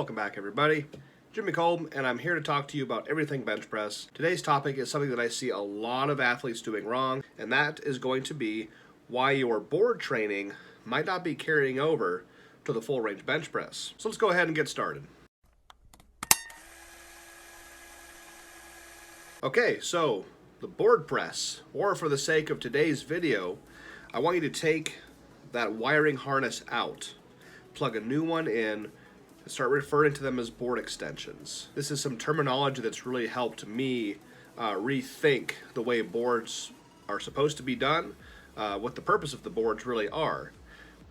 Welcome back, everybody. Jimmy Kolb, and I'm here to talk to you about everything bench press. Today's topic is something that I see a lot of athletes doing wrong, and that is going to be why your board training might not be carrying over to the full range bench press. So let's go ahead and get started. Okay, so the board press, or for the sake of today's video, I want you to take that wiring harness out, plug a new one in, and start referring to them as board extensions. This is some terminology that's really helped me rethink the way boards are supposed to be done, what the purpose of the boards really are.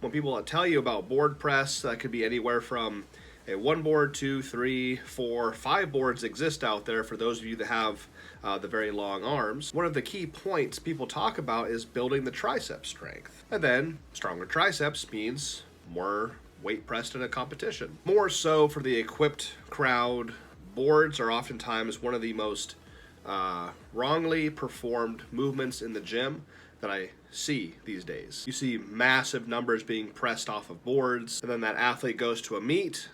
When people tell you about board press, that could be anywhere from a 1 board, 2, 3, 4, 5 boards exist out there for those of you that have the very long arms. One of the key points people talk about is building the tricep strength. And then stronger triceps means more weight pressed in a competition. More so for the equipped crowd, boards are oftentimes one of the most wrongly performed movements in the gym that I see these days. You see massive numbers being pressed off of boards, and then that athlete goes to a meet,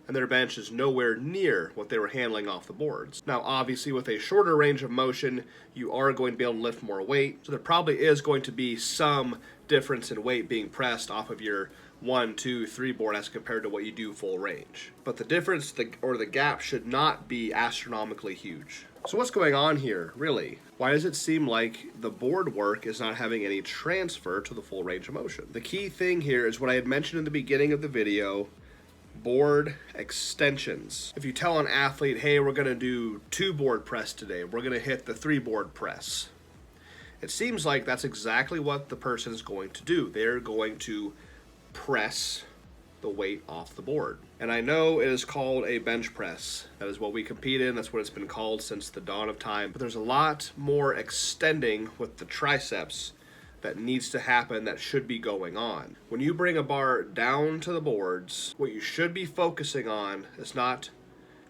and their bench is nowhere near what they were handling off the boards. Now, obviously, with a shorter range of motion, you are going to be able to lift more weight, so there probably is going to be some difference in weight being pressed off of your 1, 2, 3 board as compared to what you do full range. But the difference or the gap should not be astronomically huge. So what's going on here, really? Why does it seem like the board work is not having any transfer to the full range of motion? The key thing here is what I had mentioned in the beginning of the video: board extensions. If you tell an athlete, hey, we're going to do 2 board press today, we're going to hit the 3 board press, it seems like that's exactly what the person is going to do. They're going to press the weight off the board. And I know it is called a bench press. That is what we compete in. That's what it's been called since the dawn of time. But there's a lot more extending with the triceps that needs to happen, that should be going on. When you bring a bar down to the boards, what you should be focusing on is not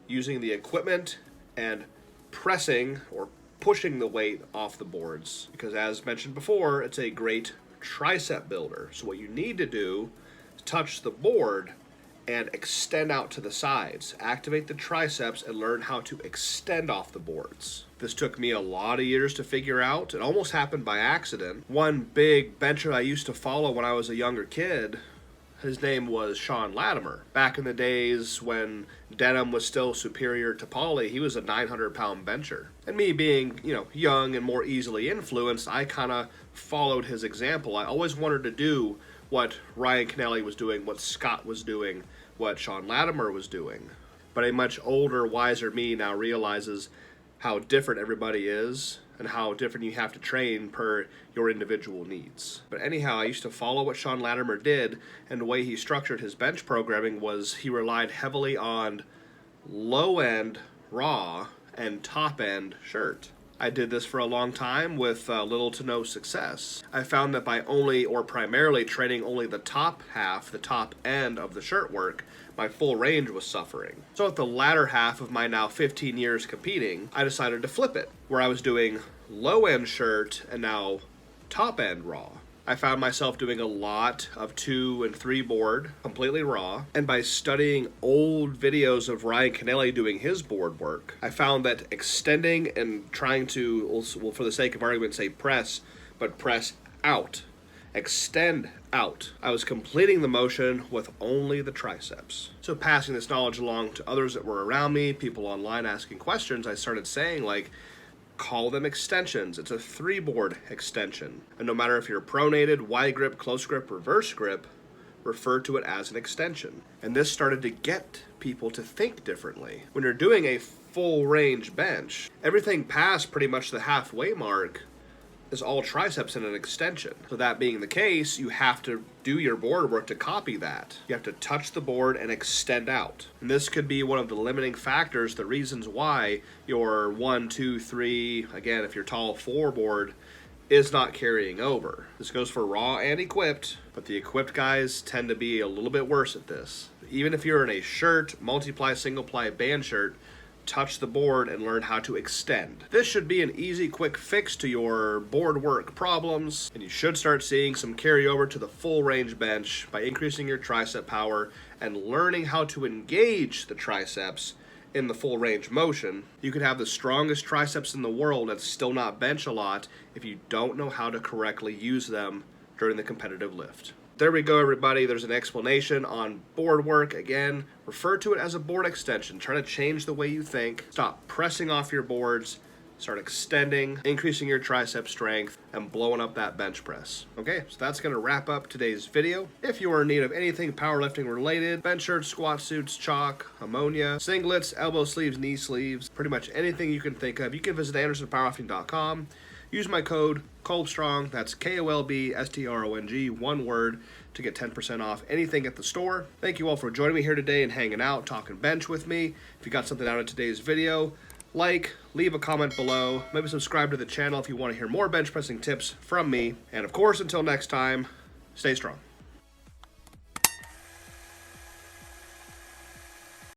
using the equipment and pressing or pushing the weight off the boards, because as mentioned before, it's a great tricep builder. So what you need to do is touch the board and extend out to the sides. Activate the triceps and learn how to extend off the boards. This took me a lot of years to figure out. It almost happened by accident. One big bencher I used to follow when I was a younger kid, his name was Sean Latimer. Back in the days when denim was still superior to poly, he was a 900-pound bencher. And me being, young and more easily influenced, I kind of followed his example. I always wanted to do what Ryan Kennelly was doing, what Scott was doing, what Sean Latimer was doing. But a much older, wiser me now realizes how different everybody is and how different you have to train per your individual needs. But anyhow, I used to follow what Sean Latimer did, and the way he structured his bench programming was he relied heavily on low-end raw and top-end shirt. I did this for a long time with little to no success. I found that by only or primarily training only the top half, the top end of the shirt work, my full range was suffering. So at the latter half of my now 15 years competing, I decided to flip it, where I was doing low-end shirt and now top-end raw. I found myself doing a lot of 2 and 3 board, completely raw, and by studying old videos of Ryan Kennelly doing his board work, I found that extending and trying to, well, for the sake of argument, say press, but press out, extend out, I was completing the motion with only the triceps. So passing this knowledge along to others that were around me, people online asking questions, I started saying, call them extensions. It's a 3 board extension. And no matter if you're pronated, wide grip, close grip, reverse grip, refer to it as an extension. And this started to get people to think differently. When you're doing a full range bench, everything past pretty much the halfway mark is all triceps and an extension. So that being the case, you have to do your board work to copy that. You have to touch the board and extend out. And this could be one of the limiting factors, the reasons why your 1, 2, 3, again, if you're tall, 4 board is not carrying over. This goes for raw and equipped, but the equipped guys tend to be a little bit worse at this. Even if you're in a shirt, multiply, single ply band shirt, touch the board and learn how to extend. This should be an easy, quick fix to your board work problems, and you should start seeing some carryover to the full range bench by increasing your tricep power and learning how to engage the triceps in the full range motion. You could have the strongest triceps in the world and still not bench a lot if you don't know how to correctly use them during the competitive lift. There we go, everybody. There's an explanation on board work. Again, refer to it as a board extension. Try to change the way you think. Stop pressing off your boards. Start extending, increasing your tricep strength, and blowing up that bench press. Okay, so that's going to wrap up today's video. If you are in need of anything powerlifting related, bench shirts, squat suits, chalk, ammonia, singlets, elbow sleeves, knee sleeves, pretty much anything you can think of, you can visit AndersonPowerlifting.com. Use my code Kolbstrong, that's Kolbstrong, one word, to get 10% off anything at the store. Thank you all for joining me here today and hanging out, talking bench with me. If you got something out of today's video, leave a comment below, maybe subscribe to the channel if you want to hear more bench pressing tips from me. And of course, until next time, stay strong.